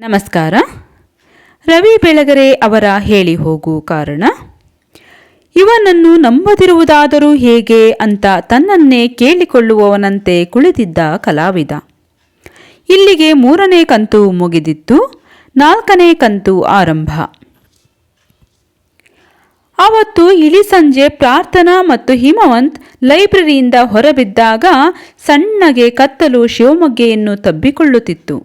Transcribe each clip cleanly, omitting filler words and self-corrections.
ನಮಸ್ಕಾರ. ರವಿ ಬೆಳಗೆರೆ ಅವರ ಹೇಳಿ ಹೋಗು ಕಾರಣ. ಇವನನ್ನು ನಂಬದಿರುವುದಾದರೂ ಹೇಗೆ ಅಂತ ತನ್ನನ್ನೇ ಕೇಳಿಕೊಳ್ಳುವವನಂತೆ ಕುಳಿತಿದ್ದ ಕಲಾವಿದ. ಇಲ್ಲಿಗೆ 3ನೇ ಕಂತು ಮುಗಿದಿತ್ತು. 4ನೇ ಕಂತು ಆರಂಭ. ಅವತ್ತು ಇಳಿ ಸಂಜೆ ಪ್ರಾರ್ಥನಾ ಮತ್ತು ಹಿಮವಂತ್ ಲೈಬ್ರರಿಯಿಂದ ಹೊರಬಿದ್ದಾಗ ಸಣ್ಣಗೆ ಕತ್ತಲು ಶಿವಮೊಗ್ಗೆಯನ್ನು ತಬ್ಬಿಕೊಳ್ಳುತ್ತಿತ್ತು.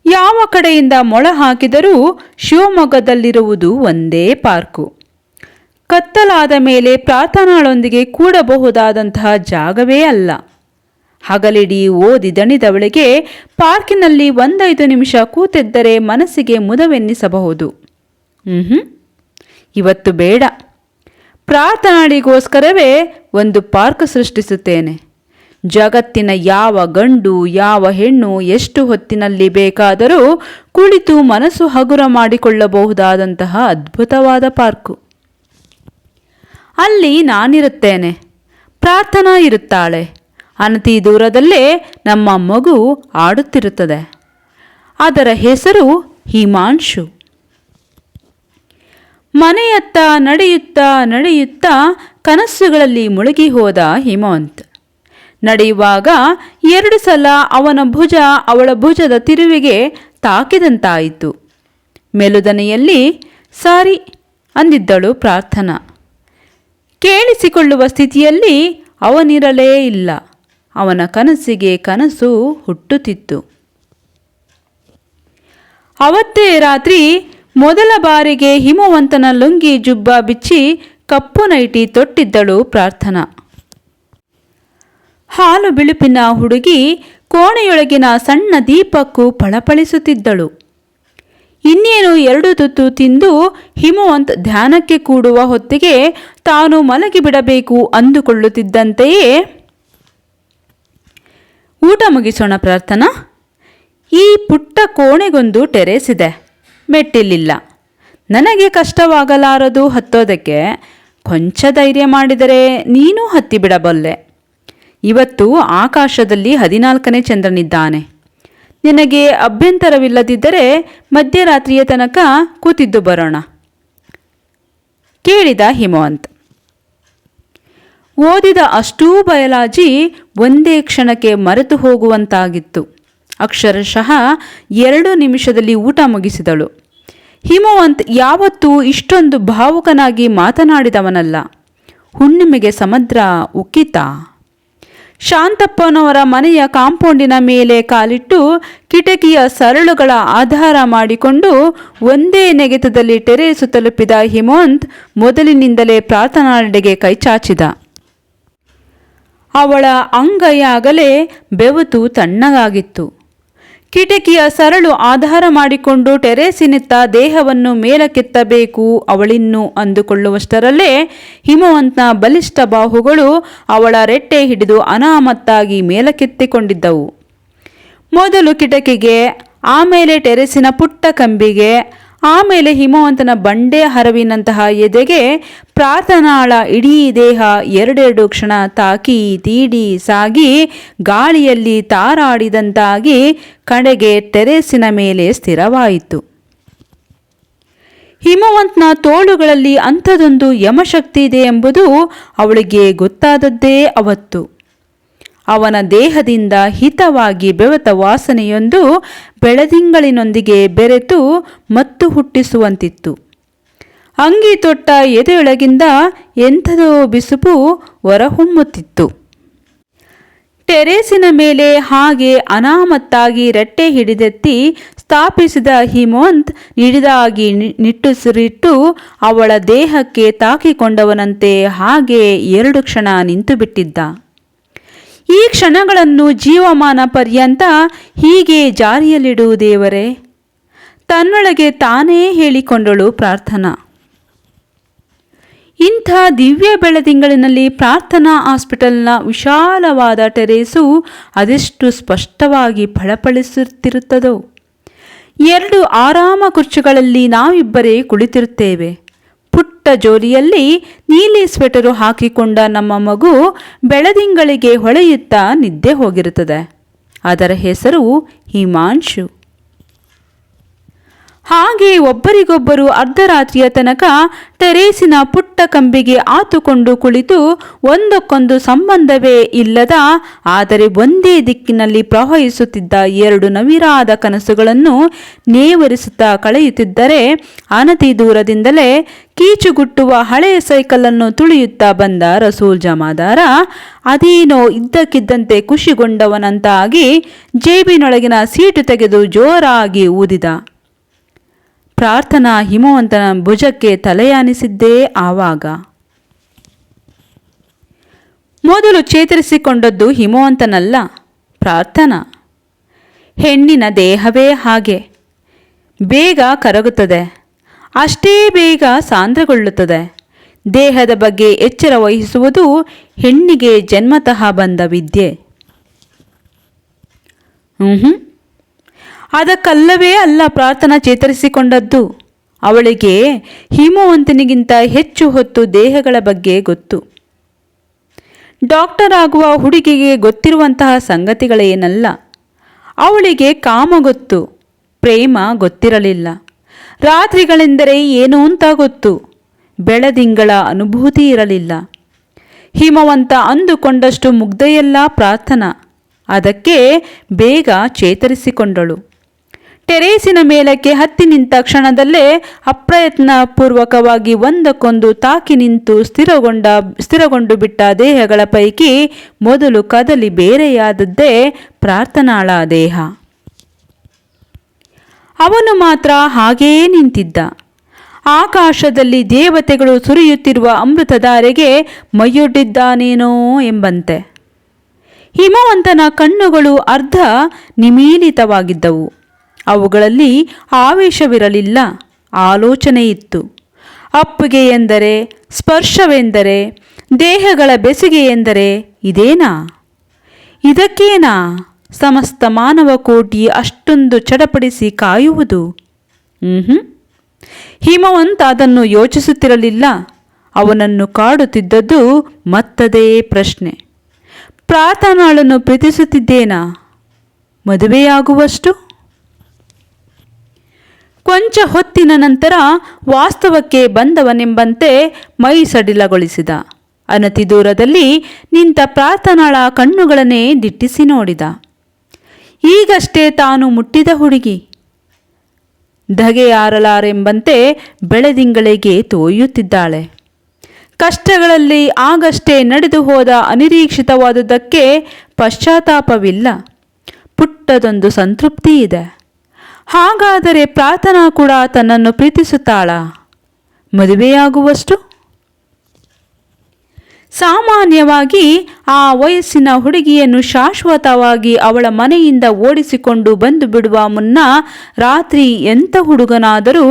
ಯಾವ ಕಡೆಯಿಂದ ಮೊಳ ಹಾಕಿದರೂ ಶಿವಮೊಗ್ಗದಲ್ಲಿರುವುದು ಒಂದೇ ಪಾರ್ಕು. ಕತ್ತಲಾದ ಮೇಲೆ ಪ್ರಾರ್ಥನಾಳೊಂದಿಗೆ ಕೂಡಬಹುದಾದಂತಹ ಜಾಗವೇ ಅಲ್ಲ. ಹಗಲಿಡೀ ಓದಿ ದಣಿದವಳಿಗೆ ಪಾರ್ಕಿನಲ್ಲಿ 1-5 ನಿಮಿಷ ಕೂತಿದ್ದರೆ ಮನಸ್ಸಿಗೆ ಮುದವೆನ್ನಿಸಬಹುದು. ಇವತ್ತು ಬೇಡ. ಪ್ರಾರ್ಥನಾಳಿಗೋಸ್ಕರವೇ ಒಂದು ಪಾರ್ಕ್ ಸೃಷ್ಟಿಸುತ್ತೇನೆ. ಜಗತ್ತಿನ ಯಾವ ಗಂಡು ಯಾವ ಹೆಣ್ಣು ಎಷ್ಟು ಹೊತ್ತಿನಲ್ಲಿ ಬೇಕಾದರೂ ಕುಳಿತು ಮನಸ್ಸು ಹಗುರ ಮಾಡಿಕೊಳ್ಳಬಹುದಾದಂತಹ ಅದ್ಭುತವಾದ ಪಾರ್ಕು. ಅಲ್ಲಿ ನಾನಿರುತ್ತೇನೆ, ಪ್ರಾರ್ಥನಾ ಇರುತ್ತಾಳೆ. ಅನತಿ ದೂರದಲ್ಲೇ ನಮ್ಮ ಮಗು ಆಡುತ್ತಿರುತ್ತದೆ. ಅದರ ಹೆಸರು ಹಿಮಾಂಶು. ಮನೆಯತ್ತ ನಡೆಯುತ್ತಾ ನಡೆಯುತ್ತಾ ಕನಸುಗಳಲ್ಲಿ ಮುಳುಗಿ ಹೋದ ಹಿಮವಂತ್. ನಡೆಯುವಾಗ 2 ಸಲ ಅವನ ಭುಜ ಅವಳ ಭುಜದ ತಿರುವಿಗೆ ತಾಕಿದಂತಾಯಿತು. ಮೆಲುದನೆಯಲ್ಲಿ ಸಾರಿ ಅಂದಿದ್ದಳು ಪ್ರಾರ್ಥನಾ. ಕೇಳಿಸಿಕೊಳ್ಳುವ ಸ್ಥಿತಿಯಲ್ಲಿ ಅವನಿರಲೇ ಇಲ್ಲ. ಅವನ ಕನಸಿಗೆ ಕನಸು ಹುಟ್ಟುತ್ತಿತ್ತು. ಅವತ್ತೇ ರಾತ್ರಿ ಮೊದಲ ಬಾರಿಗೆ ಹಿಮವಂತನ ಲುಂಗಿ ಜುಬ್ಬ ಬಿಚ್ಚಿ ಕಪ್ಪು ನೈಟಿ ತೊಟ್ಟಿದ್ದಳು ಪ್ರಾರ್ಥನಾ. ಹಾಲು ಬಿಳುಪಿನ ಹುಡುಗಿ ಕೋಣೆಯೊಳಗಿನ ಸಣ್ಣ ದೀಪಕ್ಕೂ ಫಳಫಳಿಸುತ್ತಿದ್ದಳು. ಇನ್ನೇನು 2 ತುತ್ತು ತಿಂದು ಹಿಮವಂತ್ ಧ್ಯಾನಕ್ಕೆ ಕೂಡುವ ಹೊತ್ತಿಗೆ ತಾನು ಮಲಗಿಬಿಡಬೇಕು ಅಂದುಕೊಳ್ಳುತ್ತಿದ್ದಂತೆಯೇ, ಊಟ ಮುಗಿಸೋಣ ಪ್ರಾರ್ಥನಾ. ಈ ಪುಟ್ಟ ಕೋಣೆಗೊಂದು ಟೆರೇಸ್ ಇದೆ, ಮೆಟ್ಟಿಲಿಲ್ಲ. ನನಗೆ ಕಷ್ಟವಾಗಲಾರದು ಹತ್ತೋದಕ್ಕೆ. ಕೊಂಚ ಧೈರ್ಯ ಮಾಡಿದರೆ ನೀನೂ ಹತ್ತಿಬಿಡಬಲ್ಲೆ. ಇವತ್ತು ಆಕಾಶದಲ್ಲಿ 14ನೇ ಚಂದ್ರನಿದ್ದಾನೆ. ನಿನಗೆ ಅಭ್ಯಂತರವಿಲ್ಲದಿದ್ದರೆ ಮಧ್ಯರಾತ್ರಿಯ ತನಕ ಕೂತಿದ್ದು ಬರೋಣ ಕೇಳಿದ ಹಿಮವಂತ್. ಓದಿದ ಅಷ್ಟೂ ಬಯಲಾಜಿ ಒಂದೇ ಕ್ಷಣಕ್ಕೆ ಮರೆತು ಹೋಗುವಂತಾಗಿತ್ತು. ಅಕ್ಷರಶಃ 2 ನಿಮಿಷದಲ್ಲಿ ಊಟ ಮುಗಿಸಿದಳು. ಹಿಮವಂತ್ ಯಾವತ್ತೂ ಇಷ್ಟೊಂದು ಭಾವುಕನಾಗಿ ಮಾತನಾಡಿದವನಲ್ಲ. ಹುಣ್ಣಿಮೆಗೆ ಸಮುದ್ರ ಉಕ್ಕಿತ. ಶಾಂತಪ್ಪನವರ ಮನೆಯ ಕಾಂಪೌಂಡಿನ ಮೇಲೆ ಕಾಲಿಟ್ಟು ಕಿಟಕಿಯ ಸರಳುಗಳ ಆಧಾರ ಮಾಡಿಕೊಂಡು ಒಂದೇ ನೆಗೆತದಲ್ಲಿ ಟೆರೇಸು ತಲುಪಿದ ಹಿಮವಂತ್ ಮೊದಲಿನಿಂದಲೇ ಪ್ರಾರ್ಥನಾಳೆಡೆಗೆ ಕೈಚಾಚಿದ. ಅವಳ ಅಂಗೈಯಾಗಲೇ ಬೆವತು ತಣ್ಣಗಾಗಿತ್ತು. ಕಿಟಕಿಯ ಸರಳು ಆಧಾರ ಮಾಡಿಕೊಂಡು ಟೆರೇಸಿನಿತ್ತ ದೇಹವನ್ನು ಮೇಲಕ್ಕೆತ್ತಬೇಕು ಅವಳಿನ್ನು ಅಂದುಕೊಳ್ಳುವಷ್ಟರಲ್ಲೇ ಹಿಮವಂತನ ಬಲಿಷ್ಠ ಬಾಹುಗಳು ಅವಳ ರೆಟ್ಟೆ ಹಿಡಿದು ಅನಾಮತ್ತಾಗಿ ಮೇಲಕ್ಕೆತ್ತಿಕೊಂಡಿದ್ದವು. ಮೊದಲು ಕಿಟಕಿಗೆ, ಆಮೇಲೆ ಟೆರೇಸಿನ ಪುಟ್ಟ ಕಂಬಿಗೆ, ಆಮೇಲೆ ಹಿಮವಂತನ ಬಂಡೆ ಹರವಿನಂತಹ ಎದೆಗೆ. ಪ್ರಾರ್ಥನಾಳ ಇಡೀ ದೇಹ 2 ಕ್ಷಣ ತಾಕಿ ತೀಡಿ ಸಾಗಿ ಗಾಳಿಯಲ್ಲಿ ತಾರಾಡಿದಂತಾಗಿ ಕಡೆಗೆ ಟೆರೇಸಿನ ಮೇಲೆ ಸ್ಥಿರವಾಯಿತು. ಹಿಮವಂತನ ತೋಳುಗಳಲ್ಲಿ ಅಂಥದೊಂದು ಯಮಶಕ್ತಿ ಇದೆ ಎಂಬುದು ಅವಳಿಗೆ ಗೊತ್ತಾದದ್ದೇ ಅವತ್ತು. ಅವನ ದೇಹದಿಂದ ಹಿತವಾಗಿ ಬೆವೆತ ವಾಸನೆಯೊಂದು ಬೆಳದಿಂಗಳಿನೊಂದಿಗೆ ಬೆರೆತು ಮತ್ತು ಹುಟ್ಟಿಸುವಂತಿತ್ತು. ಅಂಗಿ ತೊಟ್ಟ ಎದೆಯೊಳಗಿಂದ ಎಂಥದೋ ಬಿಸುಪು ಹೊರಹೊಮ್ಮುತ್ತಿತ್ತು. ಟೆರೇಸಿನ ಮೇಲೆ ಹಾಗೆ ಅನಾಮತ್ತಾಗಿ ರೆಟ್ಟೆ ಹಿಡಿದೆತ್ತಿ ಸ್ಥಾಪಿಸಿದ ಹಿಮವಂತ್ ನಿಡಿದಾಗಿ ನಿಟ್ಟುಸಿರಿಟ್ಟು ಅವಳ ದೇಹಕ್ಕೆ ತಾಕಿಕೊಂಡವನಂತೆ ಹಾಗೆ 2 ಕ್ಷಣ ನಿಂತು ಬಿಟ್ಟಿದ್ದ. ಈ ಕ್ಷಣಗಳನ್ನು ಜೀವಮಾನ ಪರ್ಯಂತ ಹೀಗೆ ಜಾರಿಯಲ್ಲಿಡು ದೇವರೇ, ತನ್ನೊಳಗೆ ತಾನೇ ಹೇಳಿಕೊಂಡಳು ಪ್ರಾರ್ಥನಾ. ಇಂಥ ದಿವ್ಯ ಬೆಳದಿಂಗಳಿನಲ್ಲಿ ಪ್ರಾರ್ಥನಾ ಹಾಸ್ಪಿಟಲ್ನ ವಿಶಾಲವಾದ ಟೆರೇಸು ಅದೆಷ್ಟು ಸ್ಪಷ್ಟವಾಗಿ ಫಳಫಳಿಸುತ್ತಿರುತ್ತದೋ. 2 ಆರಾಮ ಕುರ್ಚಿಗಳಲ್ಲಿ ನಾವಿಬ್ಬರೇ ಕುಳಿತಿರುತ್ತೇವೆ. ಪುಟ್ಟ ಜೋಲಿಯಲ್ಲಿ ನೀಲಿ ಸ್ವೆಟರು ಹಾಕಿಕೊಂಡ ನಮ್ಮ ಮಗು ಬೆಳದಿಂಗಳಿಗೆ ಹೊಳೆಯುತ್ತಾ ನಿದ್ದೆ ಹೋಗಿರುತ್ತದೆ. ಅದರ ಹೆಸರು ಹಿಮಾಂಶು. ಹಾಗೆ ಒಬ್ಬರಿಗೊಬ್ಬರು ಅರ್ಧರಾತ್ರಿಯ ತನಕ ತೆರೇಸಿನ ಪುಟ್ಟ ಕಂಬಿಗೆ ಆತುಕೊಂಡು ಕುಳಿತು ಒಂದಕ್ಕೊಂದು ಸಂಬಂಧವೇ ಇಲ್ಲದ ಆದರೆ ಒಂದೇ ದಿಕ್ಕಿನಲ್ಲಿ ಪ್ರವಹಿಸುತ್ತಿದ್ದ ಎರಡು ನವಿರಾದ ಕನಸುಗಳನ್ನು ನೇವರಿಸುತ್ತಾ ಕಳೆಯುತ್ತಿದ್ದರೆ ಅನತಿ ದೂರದಿಂದಲೇ ಕೀಚುಗುಟ್ಟುವ ಹಳೆಯ ಸೈಕಲನ್ನು ತುಳಿಯುತ್ತಾ ಬಂದ ರಸೂಲ್ ಜಮಾದಾರ ಅದೇನೋ ಇದ್ದಕ್ಕಿದ್ದಂತೆ ಖುಷಿಗೊಂಡವನಂತಾಗಿ ಜೇಬಿನೊಳಗಿನ ಸೀಟು ತೆಗೆದು ಜೋರಾಗಿ ಊದಿದ. ಪ್ರಾರ್ಥನಾ ಹಿಮವಂತನ ಭುಜಕ್ಕೆ ತಲೆಯಾನಿಸಿದ್ದೇ ಆವಾಗ. ಮೊದಲು ಚೇತರಿಸಿಕೊಂಡದ್ದು ಹಿಮವಂತನಲ್ಲ, ಪ್ರಾರ್ಥನಾ. ಹೆಣ್ಣಿನ ದೇಹವೇ ಹಾಗೆ, ಬೇಗ ಕರಗುತ್ತದೆ, ಅಷ್ಟೇ ಬೇಗ ಸಾಂದ್ರಗೊಳ್ಳುತ್ತದೆ. ದೇಹದ ಬಗ್ಗೆ ಎಚ್ಚರ ವಹಿಸುವುದು ಹೆಣ್ಣಿಗೆ ಜನ್ಮತಃ ಬಂದ ವಿದ್ಯೆ. ಅದಕ್ಕಲ್ಲವೇ ಅಲ್ಲ ಪ್ರಾರ್ಥನಾ ಚೇತರಿಸಿಕೊಂಡದ್ದು. ಅವಳಿಗೆ ಹಿಮವಂತನಿಗಿಂತ ಹೆಚ್ಚು ಹೊತ್ತು ದೇಹಗಳ ಬಗ್ಗೆ ಗೊತ್ತು. ಡಾಕ್ಟರ್ ಆಗುವ ಹುಡುಗಿಗೆ ಗೊತ್ತಿರುವಂತಹ ಸಂಗತಿಗಳೇನಲ್ಲ. ಅವಳಿಗೆ ಕಾಮ ಗೊತ್ತು, ಪ್ರೇಮ ಗೊತ್ತಿರಲಿಲ್ಲ. ರಾತ್ರಿಗಳೆಂದರೆ ಏನು ಅಂತ ಗೊತ್ತು, ಬೆಳದಿಂಗಳ ಅನುಭೂತಿ ಇರಲಿಲ್ಲ. ಹಿಮವಂತ ಅಂದುಕೊಂಡಷ್ಟು ಮುಗ್ಧೆಯಲ್ಲ ಪ್ರಾರ್ಥನಾ. ಅದಕ್ಕೆ ಬೇಗ ಚೇತರಿಸಿಕೊಂಡಳು. ಟೆರೇಸಿನ ಮೇಲಕ್ಕೆ ಹತ್ತಿ ನಿಂತ ಕ್ಷಣದಲ್ಲೇ ಅಪ್ರಯತ್ನಪೂರ್ವಕವಾಗಿ ಒಂದಕ್ಕೊಂದು ತಾಕಿ ನಿಂತು ಸ್ಥಿರಗೊಂಡು ಬಿಟ್ಟ ದೇಹಗಳ ಪೈಕಿ ಮೊದಲು ಕದಲಿ ಬೇರೆಯಾದದ್ದೇ ಪ್ರಾರ್ಥನಾಳ ದೇಹ. ಅವನು ಮಾತ್ರ ಹಾಗೆಯೇ ನಿಂತಿದ್ದ. ಆಕಾಶದಲ್ಲಿ ದೇವತೆಗಳು ಸುರಿಯುತ್ತಿರುವ ಅಮೃತಧಾರೆಗೆ ಮೈಯೊಡ್ಡಿದ್ದಾನೇನೋ ಎಂಬಂತೆ. ಹಿಮವಂತನ ಕಣ್ಣುಗಳು ಅರ್ಧ ನಿಮೀಲಿತವಾಗಿದ್ದವು. ಅವುಗಳಲ್ಲಿ ಆವೇಶವಿರಲಿಲ್ಲ, ಆಲೋಚನೆ ಇತ್ತು. ಅಪ್ಪುಗೆ ಎಂದರೆ, ಸ್ಪರ್ಶವೆಂದರೆ, ದೇಹಗಳ ಬೆಸುಗೆ ಎಂದರೆ ಇದೇನಾ? ಇದಕ್ಕೇನಾ ಸಮಸ್ತ ಮಾನವ ಕೋಟಿ ಅಷ್ಟೊಂದು ಚಡಪಡಿಸಿ ಕಾಯುವುದು? ಹಿಮವಂತ ಅದನ್ನು ಯೋಚಿಸುತ್ತಿರಲಿಲ್ಲ. ಅವನನ್ನು ಕಾಡುತ್ತಿದ್ದದ್ದು ಮತ್ತದೇ ಪ್ರಶ್ನೆ. ಪ್ರಾರ್ಥನಾಳನ್ನು ಪ್ರೀತಿಸುತ್ತಿದ್ದೇನಾ? ಮದುವೆಯಾಗುವಷ್ಟು? ಕೊಂಚ ಹೊತ್ತಿನ ನಂತರ ವಾಸ್ತವಕ್ಕೆ ಬಂದವನೆಂಬಂತೆ ಮೈ ಸಡಿಲಗೊಳಿಸಿದ. ಅನತಿ ದೂರದಲ್ಲಿ ನಿಂತ ಪ್ರಾರ್ಥನಾಳ ಕಣ್ಣುಗಳನ್ನೇ ದಿಟ್ಟಿಸಿ ನೋಡಿದ. ಈಗಷ್ಟೇ ತಾನು ಮುಟ್ಟಿದ ಹುಡುಗಿ ಧಗೆಯಾರಲಾರೆಂಬಂತೆ ಬೆಳೆದಿಂಗಳಿಗೆ ತೋಯುತ್ತಿದ್ದಾಳೆ. ಕಷ್ಟಗಳಲ್ಲಿ ಆಗಷ್ಟೇ ನಡೆದು ಹೋದ ಅನಿರೀಕ್ಷಿತವಾದುದಕ್ಕೆ ಪಶ್ಚಾತ್ತಾಪವಿಲ್ಲ, ಪುಟ್ಟದೊಂದು ಸಂತೃಪ್ತಿ ಇದೆ. ಹಾಗಾದರೆ ಪ್ರಾರ್ಥನಾ ಕೂಡ ತನ್ನನ್ನು ಪ್ರೀತಿಸುತ್ತಾಳ? ಮದುವೆಯಾಗುವಷ್ಟು? ಸಾಮಾನ್ಯವಾಗಿ ಆ ವಯಸ್ಸಿನ ಹುಡುಗಿಯನ್ನು ಶಾಶ್ವತವಾಗಿ ಅವಳ ಮನೆಯಿಂದ ಓಡಿಸಿಕೊಂಡು ಬಂದು ಬಿಡುವ ಮುನ್ನ ರಾತ್ರಿ ಎಂಥ ಹುಡುಗನಾದರೂ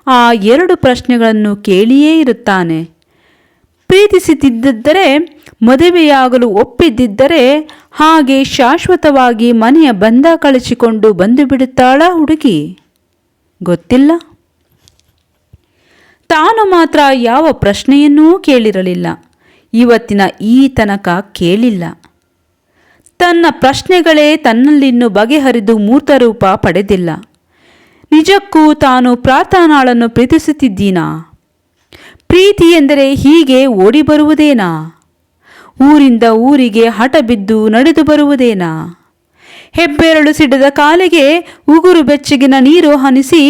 ಆ ಎರಡು ಪ್ರಶ್ನೆಗಳನ್ನು ಕೇಳಿಯೇ ಇರುತ್ತಾನೆ. ಪ್ರೀತಿಸುತ್ತಿದ್ದರೆ, ಮದುವೆಯಾಗಲು ಒಪ್ಪಿದ್ದರೆ ಹಾಗೆ ಶಾಶ್ವತವಾಗಿ ಮನೆಯ ಬಂಧ ಕಳಿಸಿಕೊಂಡು ಬಂದು ಬಿಡುತ್ತಾಳ ಹುಡುಗಿ? ಗೊತ್ತಿಲ್ಲ. ತಾನು ಮಾತ್ರ ಯಾವ ಪ್ರಶ್ನೆಯನ್ನೂ ಕೇಳಿರಲಿಲ್ಲ, ಇವತ್ತಿನ ಈ ತನಕ ಕೇಳಿಲ್ಲ. ತನ್ನ ಪ್ರಶ್ನೆಗಳೇ ತನ್ನಲ್ಲಿನ್ನೂ ಬಗೆಹರಿದು ಮೂರ್ತರೂಪ ಪಡೆದಿಲ್ಲ. ನಿಜಕ್ಕೂ ತಾನು ಪ್ರಾರ್ಥನಾಳನ್ನು ಪ್ರೀತಿಸುತ್ತಿದ್ದೀನಾ? ಪ್ರೀತಿ ಎಂದರೆ ಹೀಗೆ ಓಡಿ ಬರುವುದೇನಾ? ಊರಿಂದ ಊರಿಗೆ ಹಠ ಬಿದ್ದು ನಡೆದು ಬರುವುದೇನಾ? ಹೆಬ್ಬೆರಳು ಸಿಡಿದ ಕಾಲಿಗೆ ಉಗುರು ಬೆಚ್ಚಗಿನ ನೀರು ಹನಿಸಿ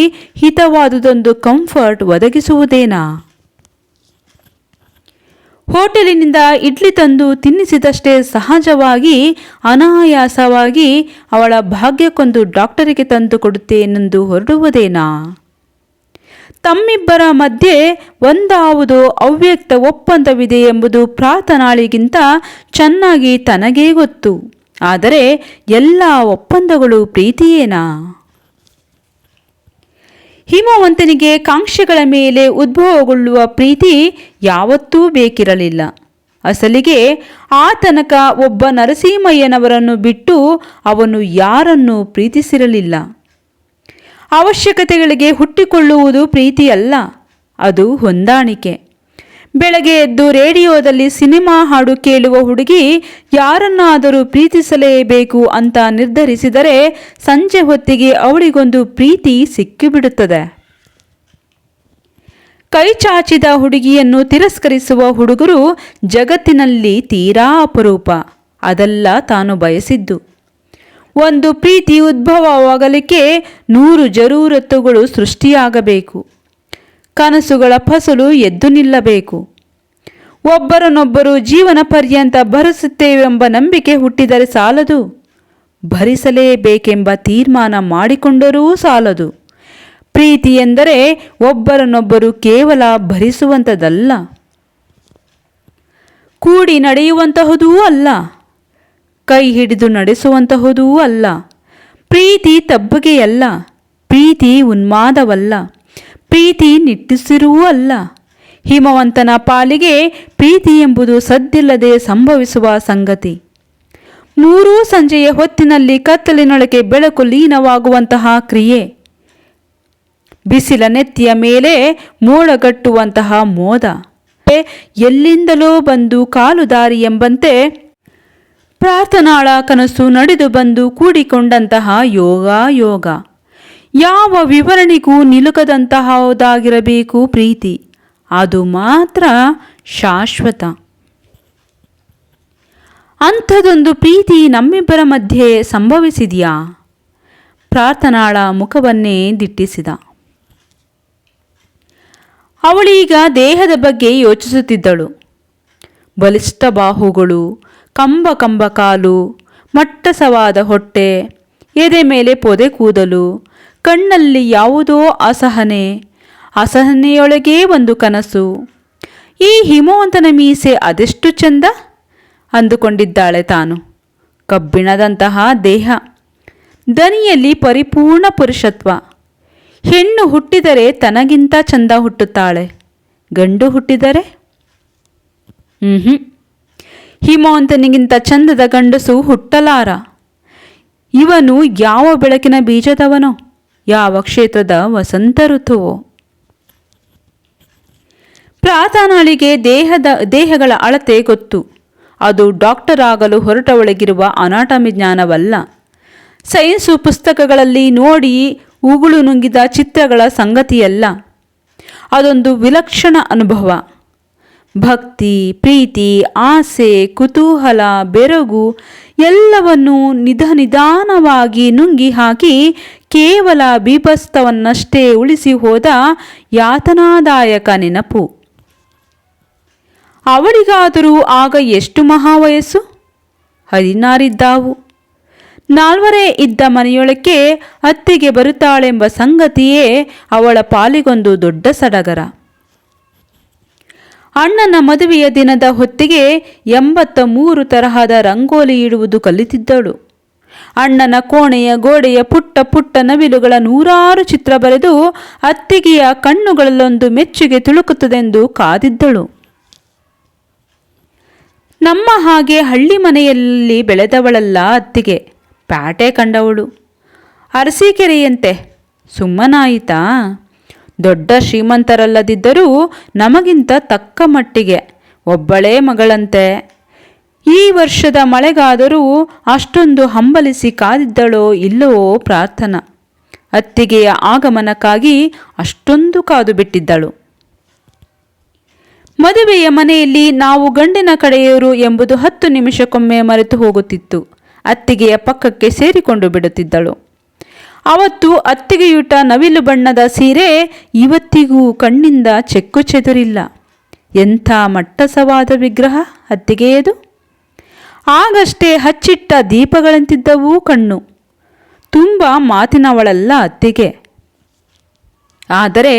ಹಿತವಾದುದೊಂದು ಕಂಫರ್ಟ್ ಒದಗಿಸುವುದೇನಾ? ಹೋಟೆಲಿನಿಂದ ಇಡ್ಲಿ ತಂದು ತಿನ್ನಿಸಿದಷ್ಟೇ ಸಹಜವಾಗಿ ಅನಾಯಾಸವಾಗಿ ಅವಳ ಭಾಗ್ಯಕ್ಕೊಂದು ಡಾಕ್ಟರಿಗೆ ತಂದು ಕೊಡುತ್ತೇನೆಂದು ಹೊರಡುವುದೇನಾ? ತಮ್ಮಿಬ್ಬರ ಮಧ್ಯೆ ಒಂದಾವುದೋ ಅವ್ಯಕ್ತ ಒಪ್ಪಂದವಿದೆ ಎಂಬುದು ಪ್ರಾರ್ಥನಾಳಿಗಿಂತ ಚೆನ್ನಾಗಿ ತನಗೇ ಗೊತ್ತು. ಆದರೆ ಎಲ್ಲ ಒಪ್ಪಂದಗಳು ಪ್ರೀತಿಯೇನಾ? ಹಿಮವಂತನಿಗೆ ಕಾಂಕ್ಷೆಗಳ ಮೇಲೆ ಉದ್ಭವಗೊಳ್ಳುವ ಪ್ರೀತಿ ಯಾವತ್ತೂ ಬೇಕಿರಲಿಲ್ಲ. ಅಸಲಿಗೆ ಆ ತನಕ ಒಬ್ಬ ನರಸಿಂಹಯ್ಯನವರನ್ನು ಬಿಟ್ಟು ಅವನು ಯಾರನ್ನೂ ಪ್ರೀತಿಸಿರಲಿಲ್ಲ. ಅವಶ್ಯಕತೆಗಳಿಗೆ ಹುಟ್ಟಿಕೊಳ್ಳುವುದು ಪ್ರೀತಿಯಲ್ಲ, ಅದು ಹೊಂದಾಣಿಕೆ. ಬೆಳಗ್ಗೆ ಎದ್ದು ರೇಡಿಯೋದಲ್ಲಿ ಸಿನಿಮಾ ಹಾಡು ಕೇಳುವ ಹುಡುಗಿ ಯಾರನ್ನಾದರೂ ಪ್ರೀತಿಸಲೇಬೇಕು ಅಂತ ನಿರ್ಧರಿಸಿದರೆ ಸಂಜೆ ಹೊತ್ತಿಗೆ ಅವಳಿಗೊಂದು ಪ್ರೀತಿ ಸಿಕ್ಕಿಬಿಡುತ್ತದೆ. ಕೈ ಚಾಚಿದ ಹುಡುಗಿಯನ್ನು ತಿರಸ್ಕರಿಸುವ ಹುಡುಗರು ಜಗತ್ತಿನಲ್ಲಿ ತೀರಾ ಅಪರೂಪ. ಅದಲ್ಲ ತಾನು ಬಯಸಿದ್ದು. ಒಂದು ಪ್ರೀತಿ ಉದ್ಭವವಾಗಲಿಕ್ಕೆ 100 ಜರೂರತ್ತುಗಳು ಸೃಷ್ಟಿಯಾಗಬೇಕು. ಕನಸುಗಳ ಫಸಲು ಎದ್ದು ನಿಲ್ಲಬೇಕು. ಒಬ್ಬರನ್ನೊಬ್ಬರು ಜೀವನ ಪರ್ಯಂತ ಭರಿಸುತ್ತೇವೆಂಬ ನಂಬಿಕೆ ಹುಟ್ಟಿದರೆ ಸಾಲದು. ಭರಿಸಲೇಬೇಕೆಂಬ ತೀರ್ಮಾನ ಮಾಡಿಕೊಂಡರೂ ಸಾಲದು. ಪ್ರೀತಿ ಎಂದರೆ ಒಬ್ಬರನ್ನೊಬ್ಬರು ಕೇವಲ ಭರಿಸುವಂಥದ್ದಲ್ಲ, ಕೂಡಿ ನಡೆಯುವಂತಹದೂ ಅಲ್ಲ, ಕೈ ಹಿಡಿದು ನಡೆಸುವಂತಹದೂ ಅಲ್ಲ. ಪ್ರೀತಿ ತಬ್ಬಗೆಯಲ್ಲ, ಪ್ರೀತಿ ಉನ್ಮಾದವಲ್ಲ, ಪ್ರೀತಿ ನಿಟ್ಟುಸಿರೂ ಅಲ್ಲ. ಹಿಮವಂತನ ಪಾಲಿಗೆ ಪ್ರೀತಿ ಎಂಬುದು ಸದ್ದಿಲ್ಲದೆ ಸಂಭವಿಸುವ ಸಂಗತಿ. 3 ಸಂಜೆಯ ಹೊತ್ತಿನಲ್ಲಿ ಕತ್ತಲಿನೊಳಗೆ ಬೆಳಕು ಲೀನವಾಗುವಂತಹ ಕ್ರಿಯೆ. ಬಿಸಿಲ ನೆತ್ತಿಯ ಮೇಲೆ ಮೋಡಗಟ್ಟುವಂತಹ ಮೋದ. ಎಲ್ಲಿಂದಲೋ ಬಂದು ಕಾಲು ದಾರಿ ಎಂಬಂತೆ ಪ್ರಾರ್ಥನಾಳ ಕನಸು ನಡೆದು ಬಂದು ಕೂಡಿಕೊಂಡಂತಹ ಯೋಗ. ಯಾವ ವಿವರಣೆಗೂ ನಿಲುಕದಂತಹದಾಗಿರಬೇಕು ಪ್ರೀತಿ. ಅದು ಮಾತ್ರ ಶಾಶ್ವತ. ಅಂಥದೊಂದು ಪ್ರೀತಿ ನಮ್ಮಿಬ್ಬರ ಮಧ್ಯೆ ಸಂಭವಿಸಿದೆಯಾ? ಪ್ರಾರ್ಥನಾಳ ಮುಖವನ್ನೇ ದಿಟ್ಟಿಸಿದ. ಅವಳೀಗ ದೇಹದ ಬಗ್ಗೆ ಯೋಚಿಸುತ್ತಿದ್ದಳು. ಬಲಿಷ್ಠ ಬಾಹುಗಳು, ಕಂಬ ಕಾಲು, ಮಟ್ಟಸವಾದ ಹೊಟ್ಟೆ, ಎದೆ ಮೇಲೆ ಪೊದೆ ಕೂದಲು, ಕಣ್ಣಲ್ಲಿ ಯಾವುದೋ ಅಸಹನೆಯೊಳಗೇ ಒಂದು ಕನಸು. ಈ ಹಿಮವಂತನ ಮೀಸೆ ಅದೆಷ್ಟು ಚಂದ ಅಂದುಕೊಂಡಿದ್ದಾಳೆ ತಾನು. ಕಬ್ಬಿಣದಂತಹ ದೇಹ, ದನಿಯಲ್ಲಿ ಪರಿಪೂರ್ಣ ಪುರುಷತ್ವ. ಹೆಣ್ಣು ಹುಟ್ಟಿದರೆ ತನಗಿಂತ ಚಂದ ಹುಟ್ಟುತ್ತಾಳೆ, ಗಂಡು ಹುಟ್ಟಿದರೆ ಹಿಮವಂತನಿಗಿಂತ ಚಂದದ ಗಂಡಸು ಹುಟ್ಟಲಾರ. ಇವನು ಯಾವ ಬೆಳಕಿನ ಬೀಜದವನೋ, ಯಾವ ಕ್ಷೇತ್ರದ ವಸಂತ ಋತುವೋ. ಪ್ರಾರ್ಥನಾಳಿಗೆ ದೇಹಗಳ ಅಳತೆ ಗೊತ್ತು. ಅದು ಡಾಕ್ಟರ್ ಆಗಲು ಹೊರಟವಳಗಿರುವ ಅನಾಟಮಿ ಜ್ಞಾನವಲ್ಲ. ಸೈನ್ಸು ಪುಸ್ತಕಗಳಲ್ಲಿ ನೋಡಿ ಉಗುಳು ನುಂಗಿದ ಚಿತ್ರಗಳ ಸಂಗತಿಯಲ್ಲ. ಅದೊಂದು ವಿಲಕ್ಷಣ ಅನುಭವ. ಭಕ್ತಿ, ಪ್ರೀತಿ, ಆಸೆ, ಕುತೂಹಲ, ಬೆರಗು ಎಲ್ಲವನ್ನೂ ನಿಧಾನವಾಗಿ ನುಂಗಿ ಹಾಕಿ ಕೇವಲ ಬೀಭತ್ಸವನ್ನಷ್ಟೇ ಉಳಿಸಿ ಹೋದ ಯಾತನಾದಾಯಕ ನೆನಪು. ಅವಳಿಗಾದರೂ ಆಗ ಎಷ್ಟು ಮಹಾವಯಸ್ಸು? 16 ಇದ್ದಾವು. 4 ಇದ್ದ ಮನೆಯೊಳಕ್ಕೆ ಅತ್ತಿಗೆ ಬರುತ್ತಾಳೆಂಬ ಸಂಗತಿಯೇ ಅವಳ ಪಾಲಿಗೊಂದು ದೊಡ್ಡ ಸಡಗರ. ಅಣ್ಣನ ಮದುವೆಯ ದಿನದ ಹೊತ್ತಿಗೆ 83 ತರಹದ ರಂಗೋಲಿ ಇಡುವುದು ಕಲಿತಿದ್ದಳು. ಅಣ್ಣನ ಕೋಣೆಯ ಗೋಡೆಯ ಪುಟ್ಟ ನವಿಲುಗಳ 100 ಚಿತ್ರ ಬರೆದು ಅತ್ತಿಗೆಯ ಕಣ್ಣುಗಳಲ್ಲೊಂದು ಮೆಚ್ಚುಗೆ ತುಳುಕುತ್ತದೆಂದು ಕಾದಿದ್ದಳು. ನಮ್ಮ ಹಾಗೆ ಹಳ್ಳಿ ಮನೆಯಲ್ಲಿ ಬೆಳೆದವಳಲ್ಲ ಅತ್ತಿಗೆ, ಪ್ಯಾಟೆ ಕಂಡವಳು. ಅರಸೀಕೆರೆಯಂತೆ. ಸುಮ್ಮನಾಯಿತಾ? ದೊಡ್ಡ ಶ್ರೀಮಂತರಲ್ಲದಿದ್ದರೂ ನಮಗಿಂತ ತಕ್ಕ ಮಟ್ಟಿಗೆ ಒಬ್ಬಳೇ ಮಗಳಂತೆ. ಈ ವರ್ಷದ ಮಳೆಗಾದರೂ ಅಷ್ಟೊಂದು ಹಂಬಲಿಸಿ ಕಾದಿದ್ದಳೋ ಇಲ್ಲವೋ ಪ್ರಾರ್ಥನಾ. ಅತ್ತಿಗೆಯ ಆಗಮನಕ್ಕಾಗಿ ಅಷ್ಟೊಂದು ಕಾದು ಬಿಟ್ಟಿದ್ದಳು. ಮದುವೆಯ ಮನೆಯಲ್ಲಿ ನಾವು ಗಂಡಿನ ಕಡೆಯವರು ಎಂಬುದು 10 ನಿಮಿಷಕ್ಕೊಮ್ಮೆ ಮರೆತು ಹೋಗುತ್ತಿತ್ತು. ಅತ್ತಿಗೆಯ ಪಕ್ಕಕ್ಕೆ ಸೇರಿಕೊಂಡು ಬಿಡುತ್ತಿದ್ದಳು. ಅವತ್ತು ಅತ್ತಿಗೆಯುಟ ನವಿಲು ಬಣ್ಣದ ಸೀರೆ ಇವತ್ತಿಗೂ ಕಣ್ಣಿಂದ ಚೆಕ್ಕು ಚೆದುರಿಲ್ಲ. ಎಂಥ ಮಟ್ಟಸವಾದ ವಿಗ್ರಹ ಅತ್ತಿಗೆಯದು. ಆಗಷ್ಟೇ ಹಚ್ಚಿಟ್ಟ ದೀಪಗಳಂತಿದ್ದವೂ ಕಣ್ಣು. ತುಂಬ ಮಾತಿನವಳಲ್ಲ ಅತ್ತಿಗೆ. ಆದರೆ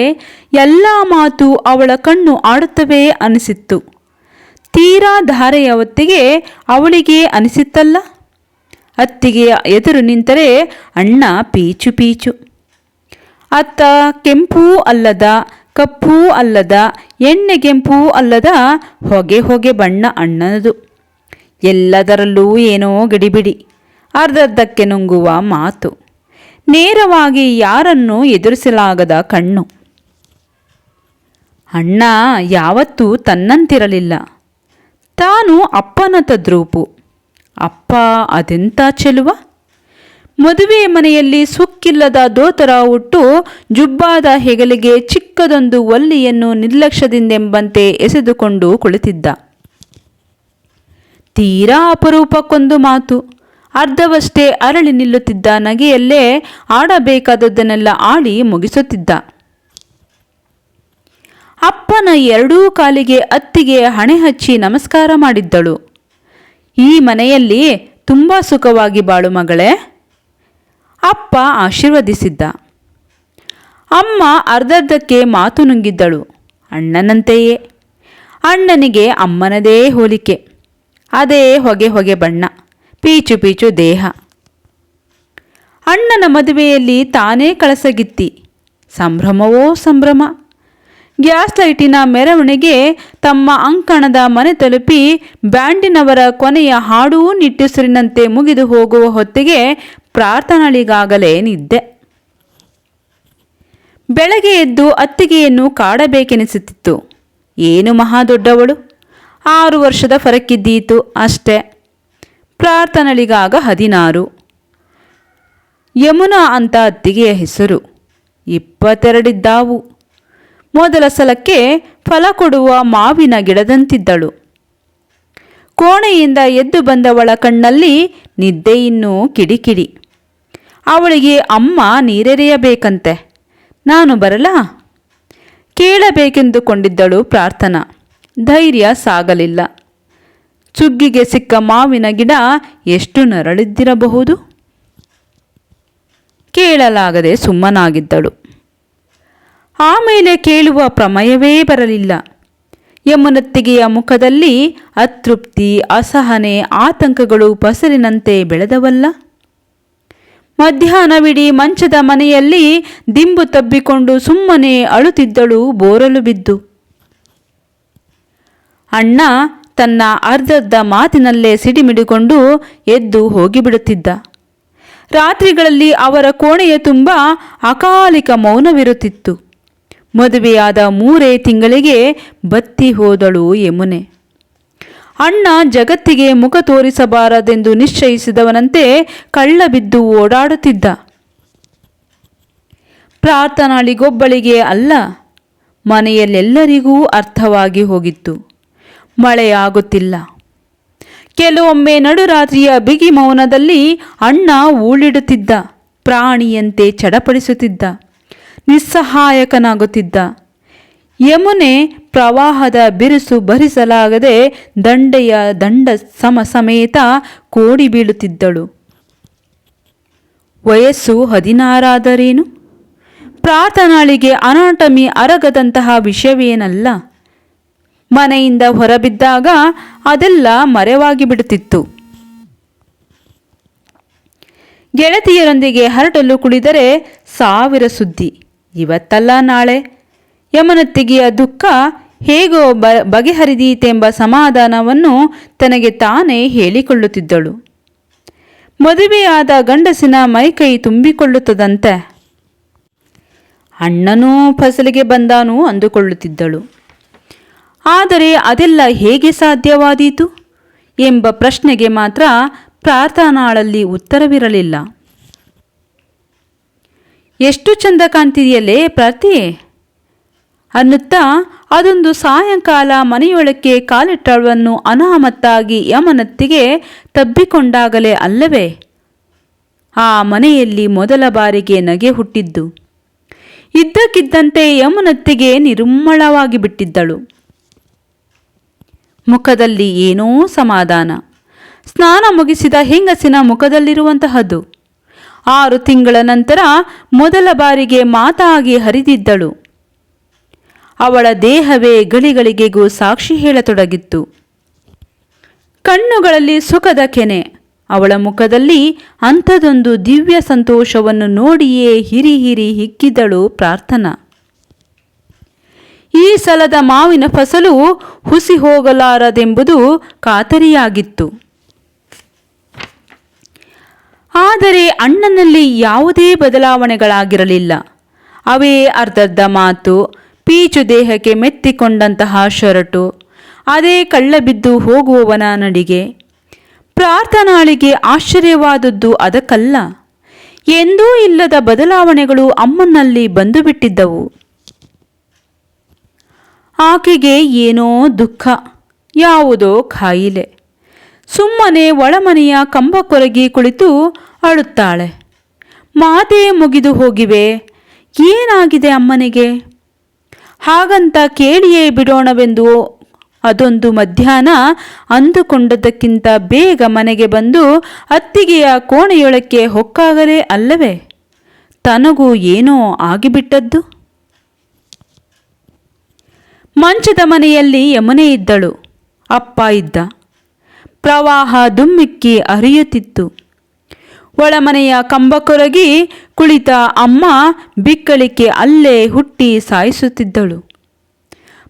ಎಲ್ಲ ಮಾತು ಅವಳ ಕಣ್ಣು ಆಡುತ್ತವೇ ಅನಿಸಿತ್ತು. ತೀರಾ ಧಾರೆಯ ಹೊತ್ತಿಗೆ ಅವಳಿಗೆ ಅನಿಸಿತ್ತಲ್ಲ. ಅತ್ತಿಗೆಯ ಎದುರು ನಿಂತರೆ ಅಣ್ಣ ಪೀಚು. ಅತ್ತ ಕೆಂಪೂ ಅಲ್ಲದ, ಕಪ್ಪೂ ಅಲ್ಲದ, ಎಣ್ಣೆಗೆಂಪೂ ಅಲ್ಲದ ಹೊಗೆ ಬಣ್ಣ ಅಣ್ಣನದು. ಎಲ್ಲದರಲ್ಲೂ ಏನೋ ಗಡಿಬಿಡಿ, ಅರ್ಧಕ್ಕೆ ನುಂಗುವ ಮಾತು, ನೇರವಾಗಿ ಯಾರನ್ನೂ ಎದುರಿಸಲಾಗದ ಕಣ್ಣು. ಅಣ್ಣ ಯಾವತ್ತೂ ತನ್ನಂತಿರಲಿಲ್ಲ. ತಾನು ಅಪ್ಪನ ತದ್ರೂಪು. ಅಪ್ಪ ಅದೆಂಥ ಚೆಲುವ. ಮದುವೆ ಮನೆಯಲ್ಲಿ ಸುಕ್ಕಿಲ್ಲದ ದೋತರ ಉಟ್ಟು ಜುಬ್ಬಾದ ಹೆಗಲಿಗೆ ಚಿಕ್ಕದೊಂದು ಒಲ್ಲಿಯನ್ನು ನಿರ್ಲಕ್ಷ್ಯದಿಂದೆಂಬಂತೆ ಎಸೆದುಕೊಂಡು ಕುಳಿತಿದ್ದ. ತೀರಾ ಅಪರೂಪಕ್ಕೊಂದು ಮಾತು. ಅರ್ಧವಷ್ಟೇ ಅರಳಿ ನಿಲ್ಲುತ್ತಿದ್ದ ನಗೆಯಲ್ಲೇ ಆಡಬೇಕಾದದ್ದನ್ನೆಲ್ಲ ಆಡಿ ಮುಗಿಸುತ್ತಿದ್ದ. ಅಪ್ಪನ ಎರಡೂ ಕಾಲಿಗೆ ಅತ್ತಿಗೆ ಹಣೆ ಹಚ್ಚಿ ನಮಸ್ಕಾರ ಮಾಡಿದ್ದಳು. ಈ ಮನೆಯಲ್ಲಿ ತುಂಬ ಸುಖವಾಗಿ ಬಾಳು ಮಗಳೇ. ಅಪ್ಪ ಆಶೀರ್ವದಿಸಿದ್ದ. ಅಮ್ಮ ಅರ್ಧಕ್ಕೆ ಮಾತು ನುಂಗಿದ್ದಳು. ಅಣ್ಣನಂತೆಯೇ. ಅಣ್ಣನಿಗೆ ಅಮ್ಮನದೇ ಹೋಲಿಕೆ. ಅದೇ ಹೊಗೆ ಹೊಗೆ ಬಣ್ಣ, ಪೀಚು ಪೀಚು ದೇಹ. ಅಣ್ಣನ ಮದುವೆಯಲ್ಲಿ ತಾನೇ ಕಳಸಗಿತ್ತಿ. ಸಂಭ್ರಮವೋ ಸಂಭ್ರಮ. ಗ್ಯಾಸ್ ಲೈಟಿನ ಮೆರವಣಿಗೆ ತಮ್ಮ ಅಂಕಣದ ಮನೆ ತಲುಪಿ ಬ್ಯಾಂಡಿನವರ ಕೊನೆಯ ಹಾಡೂ ನಿಟ್ಟುಸಿರಿನಂತೆ ಮುಗಿದು ಹೋಗುವ ಹೊತ್ತಿಗೆ ಪ್ರಾರ್ಥನೆಗಳಿಗಾಗಲೇ ನಿದ್ದೆ. ಬೆಳಗ್ಗೆ ಎದ್ದು ಅತ್ತಿಗೆಯನ್ನು ಕಾಡಬೇಕೆನಿಸುತ್ತಿತ್ತು. ಏನು ಮಹಾ ದೊಡ್ಡವಳು, 6 ವರ್ಷದ ಫರಕ್ಕಿದ್ದೀತು ಅಷ್ಟೇ. ಪ್ರಾರ್ಥನೆಗಳಿಗಾಗ 16. ಯಮುನಾ ಅಂತ ಅತ್ತಿಗೆಯ ಹೆಸರು. 22 ಇದ್ದಾವು. ಮೊದಲ ಸಲಕ್ಕೆ ಫಲ ಕೊಡುವ ಮಾವಿನ ಗಿಡದಂತಿದ್ದಳು. ಕೋಣೆಯಿಂದ ಎದ್ದು ಬಂದವಳ ಕಣ್ಣಲ್ಲಿ ನಿದ್ದೆ ಇನ್ನೂ ಕಿಡಿಕಿಡಿ. ಅವಳಿಗೆ ಅಮ್ಮ ನೀರೆರೆಯಬೇಕಂತೆ. ನಾನು ಬರಲಾ? ಕೇಳಬೇಕೆಂದುಕೊಂಡಿದ್ದಳು ಪ್ರಾರ್ಥನಾ. ಧೈರ್ಯ ಸಾಗಲಿಲ್ಲ. ಚುಗ್ಗಿಗೆ ಸಿಕ್ಕ ಮಾವಿನ ಗಿಡ ಎಷ್ಟು ನರಳಿದ್ದಿರಬಹುದು? ಕೇಳಲಾಗದೆ ಸುಮ್ಮನಾಗಿದ್ದಳು. ಆಮೇಲೆ ಕೇಳುವ ಪ್ರಮೇಯವೇ ಬರಲಿಲ್ಲ. ಯಮುನತ್ತಿಗೆಯ ಮುಖದಲ್ಲಿ ಅತೃಪ್ತಿ, ಅಸಹನೆ, ಆತಂಕಗಳು ಫಸಲಿನಂತೆ ಬೆಳೆದವಲ್ಲ. ಮಧ್ಯಾಹ್ನವಿಡೀ ಮಂಚದ ಮನೆಯಲ್ಲಿ ದಿಂಬು ತಬ್ಬಿಕೊಂಡು ಸುಮ್ಮನೆ ಅಳುತ್ತಿದ್ದಳು ಬೋರಲು ಬಿದ್ದು. ಅಣ್ಣ ತನ್ನ ಅರ್ಧರ್ಧ ಮಾತಿನಲ್ಲೇ ಸಿಡಿಮಿಡಿಕೊಂಡು ಎದ್ದು ಹೋಗಿಬಿಡುತ್ತಿದ್ದ. ರಾತ್ರಿಗಳಲ್ಲಿ ಅವರ ಕೋಣೆಯ ತುಂಬ ಅಕಾಲಿಕ ಮೌನವಿರುತ್ತಿತ್ತು. ಮದುವೆಯಾದ 3 ತಿಂಗಳಿಗೆ ಬತ್ತಿ ಹೋದಳು ಯಮುನೆ. ಅಣ್ಣ ಜಗತ್ತಿಗೆ ಮುಖ ತೋರಿಸಬಾರದೆಂದು ನಿಶ್ಚಯಿಸಿದವನಂತೆ ಕಳ್ಳ ಬಿದ್ದು ಓಡಾಡುತ್ತಿದ್ದ. ಪ್ರಾರ್ಥನಾಳಿಗೊಬ್ಬಳಿಗೆ ಅಲ್ಲ, ಮನೆಯಲ್ಲೆಲ್ಲರಿಗೂ ಅರ್ಥವಾಗಿ ಹೋಗಿತ್ತು. ಮಳೆಯಾಗುತ್ತಿಲ್ಲ. ಕೆಲವೊಮ್ಮೆ ನಡುರಾತ್ರಿಯ ಬಿಗಿ ಮೌನದಲ್ಲಿ ಅಣ್ಣ ಊಳಿಡುತ್ತಿದ್ದ. ಪ್ರಾಣಿಯಂತೆ ಚಡಪಡಿಸುತ್ತಿದ್ದ. ನಿಸ್ಸಹಾಯಕನಾಗುತ್ತಿದ್ದ. ಯಮುನೆ ಪ್ರವಾಹದ ಬಿರುಸು ಭರಿಸಲಾಗದೆ ದಂಡೆಯ ದಂಡ ಸಮೇತ ಕೋಡಿ ಬೀಳುತ್ತಿದ್ದಳು. ವಯಸ್ಸು 16 ಪ್ರಾರ್ಥನಾಳಿಗೆ ಅನಾಟಮಿ ಅರಗದಂತಹ ವಿಷಯವೇನಲ್ಲ. ಮನೆಯಿಂದ ಹೊರಬಿದ್ದಾಗ ಅದೆಲ್ಲ ಮರೆವಾಗಿ ಬಿಡುತ್ತಿತ್ತು. ಗೆಳತಿಯರೊಂದಿಗೆ ಹರಟಲು ಕುಳಿದರೆ 1000 ಸುದ್ದಿ. ಇವತ್ತಲ್ಲ ನಾಳೆ. ಯಮನತ್ತಿಗೆಯ ದುಃಖ ಹೇಗೋ ಬಗೆಹರಿದೀತೆಂಬ ಸಮಾಧಾನವನ್ನು ತನಗೆ ತಾನೇ ಹೇಳಿಕೊಳ್ಳುತ್ತಿದ್ದಳು. ಮದುವೆಯಾದ ಗಂಡಸಿನ ಮೈಕೈ ತುಂಬಿಕೊಳ್ಳುತ್ತದಂತೆ. ಅಣ್ಣನೂ ಫಸಲಿಗೆ ಬಂದಾನು ಅಂದುಕೊಳ್ಳುತ್ತಿದ್ದಳು. ಆದರೆ ಅದೆಲ್ಲ ಹೇಗೆ ಸಾಧ್ಯವಾದೀತು ಎಂಬ ಪ್ರಶ್ನೆಗೆ ಮಾತ್ರ ಪ್ರಾರ್ಥನಾಳಲ್ಲಿ ಉತ್ತರವಿರಲಿಲ್ಲ. ಎಷ್ಟು ಚಂದ ಕಾಣ್ತಿದೆಯಲ್ಲೇ ಪ್ರಾರ್ಥಿ ಅನ್ನುತ್ತಾ ಅದೊಂದು ಸಾಯಂಕಾಲ ಮನೆಯೊಳಕ್ಕೆ ಕಾಲಿಟ್ಟಳವನ್ನು ಅನಾಮತ್ತಾಗಿ ಯಮನತ್ತಿಗೆ ತಬ್ಬಿಕೊಂಡಾಗಲೇ ಅಲ್ಲವೇ ಆ ಮನೆಯಲ್ಲಿ ಮೊದಲ ಬಾರಿಗೆ ನಗೆ ಹುಟ್ಟಿದ್ದು. ಇದ್ದಕ್ಕಿದ್ದಂತೆ ಯಮನತ್ತಿಗೆ ನಿರುಮ್ಮಳವಾಗಿ ಬಿಟ್ಟಿದ್ದಳು. ಮುಖದಲ್ಲಿ ಏನೋ ಸಮಾಧಾನ. ಸ್ನಾನ ಮುಗಿಸಿದ ಹೆಂಗಸಿನ ಮುಖದಲ್ಲಿರುವಂತಹದ್ದು. 6 ತಿಂಗಳ ನಂತರ ಮೊದಲ ಬಾರಿಗೆ ಮಾತಾಗಿ ಹರಿದಿದ್ದಳು. ಅವಳ ದೇಹವೇ ಗಳಿಗಳಿಗೆಗೂ ಸಾಕ್ಷಿ ಹೇಳತೊಡಗಿತ್ತು. ಕಣ್ಣುಗಳಲ್ಲಿ ಸುಖದ ಕೆನೆ. ಅವಳ ಮುಖದಲ್ಲಿ ಅಂಥದೊಂದು ದಿವ್ಯ ಸಂತೋಷವನ್ನು ನೋಡಿಯೇ ಹಿರಿ ಹಿರಿ ಹಿಕ್ಕಿದಳು ಪ್ರಾರ್ಥನಾ. ಈ ಸಲದ ಮಾವಿನ ಫಸಲು ಹುಸಿ ಹೋಗಲಾರದೆಂಬುದು ಖಾತರಿಯಾಗಿತ್ತು. ಆದರೆ ಅಣ್ಣನಲ್ಲಿ ಯಾವುದೇ ಬದಲಾವಣೆಗಳಾಗಿರಲಿಲ್ಲ. ಅವೇ ಅರ್ಧರ್ಧ ಮಾತು, ಪೀಚು ದೇಹಕ್ಕೆ ಮೆತ್ತಿಕೊಂಡಂತಹ ಶರಟು, ಅದೇ ಕಳ್ಳಬಿದ್ದು ಹೋಗುವವನ ನಡಿಗೆ. ಪ್ರಾರ್ಥನಾಳಿಗೆ ಆಶ್ಚರ್ಯವಾದದ್ದು ಅದಕ್ಕಲ್ಲ, ಎಂದೂ ಇಲ್ಲದ ಬದಲಾವಣೆಗಳು ಅಮ್ಮನಲ್ಲಿ ಬಂದು ಬಿಟ್ಟಿದ್ದವು. ಆಕೆಗೆ ಏನೋ ದುಃಖ, ಯಾವುದೋ ಕಾಯಿಲೆ. ಸುಮ್ಮನೆ ಒಳಮನೆಯ ಕಂಬ ಕೊರಗಿ ಕುಳಿತು ಅಳುತ್ತಾಳೆ. ಮಾತೇ ಮುಗಿದು ಹೋಗಿವೆ. ಏನಾಗಿದೆ ಅಮ್ಮನಿಗೆ? ಹಾಗಂತ ಕೇಳಿಯೇ ಬಿಡೋಣವೆಂದು ಅದೊಂದು ಮಧ್ಯಾಹ್ನ ಅಂದುಕೊಂಡದ್ದಕ್ಕಿಂತ ಬೇಗ ಮನೆಗೆ ಬಂದು ಅತ್ತಿಗೆಯ ಕೋಣೆಯೊಳಕ್ಕೆ ಹೊಕ್ಕಾಗಲೇ ಅಲ್ಲವೇ ತನಗೂ ಏನೋ ಆಗಿಬಿಟ್ಟದ್ದು. ಮಂಚದ ಮನೆಯಲ್ಲಿ ಯಮುನೆ ಇದ್ದಳು. ಅಪ್ಪ ಇದ್ದ. ಪ್ರವಾಹ ದುಮ್ಮಿಕ್ಕಿ ಹರಿಯುತ್ತಿತ್ತು. ಒಳಮನೆಯ ಕಂಬ ಕೊರಗಿ ಕುಳಿತ ಅಮ್ಮ ಬಿಕ್ಕಳಿಕೆ ಅಲ್ಲೇ ಹುಟ್ಟಿ ಸಾಯಿಸುತ್ತಿದ್ದಳು.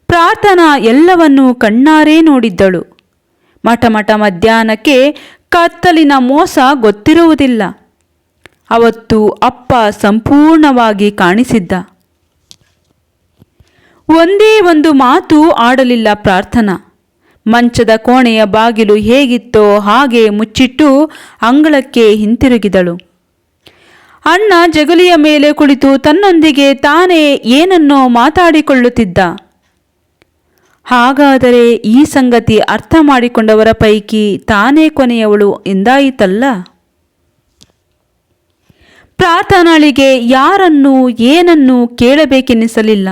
ಪ್ರಾರ್ಥನಾ ಎಲ್ಲವನ್ನೂ ಕಣ್ಣಾರೇ ನೋಡಿದ್ದಳು. ಮಠಮಠ ಮಧ್ಯಾಹ್ನಕ್ಕೆ ಕತ್ತಲಿನ ಮೋಸ ಗೊತ್ತಿರುವುದಿಲ್ಲ. ಅವತ್ತು ಅಪ್ಪ ಸಂಪೂರ್ಣವಾಗಿ ಕಾಣಿಸಿದ್ದ. ಒಂದೇ ಒಂದು ಮಾತು ಆಡಲಿಲ್ಲ ಪ್ರಾರ್ಥನಾ. ಮಂಚದ ಕೋಣೆಯ ಬಾಗಿಲು ಹೇಗಿತ್ತೋ ಹಾಗೆ ಮುಚ್ಚಿಟ್ಟು ಅಂಗಳಕ್ಕೆ ಹಿಂತಿರುಗಿದಳು. ಅಣ್ಣ ಜಗುಲಿಯ ಮೇಲೆ ಕುಳಿತು ತನ್ನೊಂದಿಗೆ ತಾನೇ ಏನನ್ನೋ ಮಾತಾಡಿಕೊಳ್ಳುತ್ತಿದ್ದ. ಹಾಗಾದರೆ ಈ ಸಂಗತಿ ಅರ್ಥ ಮಾಡಿಕೊಂಡವರ ಪೈಕಿ ತಾನೇ ಕೊನೆಯವಳು ಎಂದಾಯಿತಲ್ಲ. ಪ್ರಾರ್ಥನಾಳಿಗೆ ಯಾರನ್ನೂ ಏನನ್ನೂ ಕೇಳಬೇಕೆನ್ನಿಸಲಿಲ್ಲ.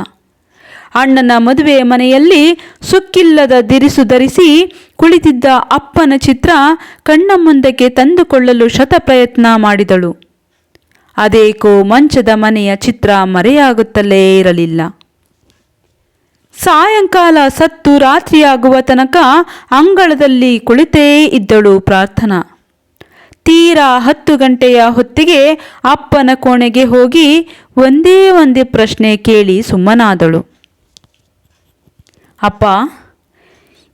ಅಣ್ಣನ ಮದುವೆ ಮನೆಯಲ್ಲಿ ಸುಕ್ಕಿಲ್ಲದ ದಿರಿಸು ಧರಿಸಿ ಕುಳಿತಿದ್ದ ಅಪ್ಪನ ಚಿತ್ರ ಕಣ್ಣ ಮುಂದಕ್ಕೆ ತಂದುಕೊಳ್ಳಲು ಶತಪ್ರಯತ್ನ ಮಾಡಿದಳು. ಅದೇಕೋ ಮಂಚದ ಮನೆಯ ಚಿತ್ರ ಮರೆಯಾಗುತ್ತಲೇ ಇರಲಿಲ್ಲ. ಸಾಯಂಕಾಲ ಸತ್ತು ರಾತ್ರಿಯಾಗುವ ತನಕ ಅಂಗಳದಲ್ಲಿ ಕುಳಿತೇ ಇದ್ದಳು ಪ್ರಾರ್ಥನಾ. ತೀರಾ 10 ಗಂಟೆಯ ಹೊತ್ತಿಗೆ ಅಪ್ಪನ ಕೋಣೆಗೆ ಹೋಗಿ ಒಂದೇ ಒಂದೇ ಪ್ರಶ್ನೆ ಕೇಳಿ ಸುಮ್ಮನಾದಳು. ಅಪ್ಪ,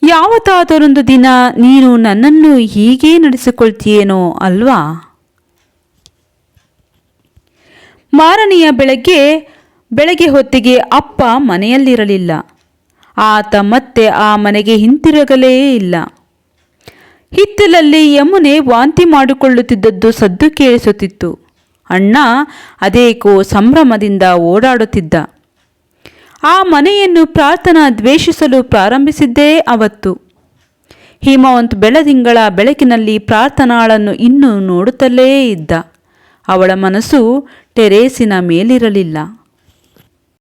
ಯಾವತ್ತಾದರೊಂದು ದಿನ ನೀನು ನನ್ನನ್ನು ಹೀಗೇ ನಡೆಸಿಕೊಳ್ತೀಯೇನೋ ಅಲ್ವಾ? ಮಾರನೆಯ ಬೆಳಗ್ಗೆ ಹೊತ್ತಿಗೆ ಅಪ್ಪ ಮನೆಯಲ್ಲಿರಲಿಲ್ಲ. ಆತ ಮತ್ತೆ ಆ ಮನೆಗೆ ಹಿಂತಿರುಗಲೇ ಇಲ್ಲ. ಹಿತ್ತಲಲ್ಲಿ ಯಮುನೆ ವಾಂತಿ ಮಾಡಿಕೊಳ್ಳುತ್ತಿದ್ದದ್ದು ಸದ್ದು ಕೇಳಿಸುತ್ತಿತ್ತು. ಅಣ್ಣ ಅದೇಕೋ ಸಂಭ್ರಮದಿಂದ ಓಡಾಡುತ್ತಿದ್ದ. ಆ ಮನೆಯನ್ನು ಪ್ರಾರ್ಥನಾ ದ್ವೇಷಿಸಲು ಪ್ರಾರಂಭಿಸಿದ್ದೇ ಅವತ್ತು. ಹಿಮವಂತ್ ಬೆಳದಿಂಗಳ ಬೆಳಕಿನಲ್ಲಿ ಪ್ರಾರ್ಥನಾಳನ್ನು ಇನ್ನೂ ನೋಡುತ್ತಲೇ ಇದ್ದ. ಅವಳ ಮನಸ್ಸು ಟೆರೇಸಿನ ಮೇಲಿರಲಿಲ್ಲ.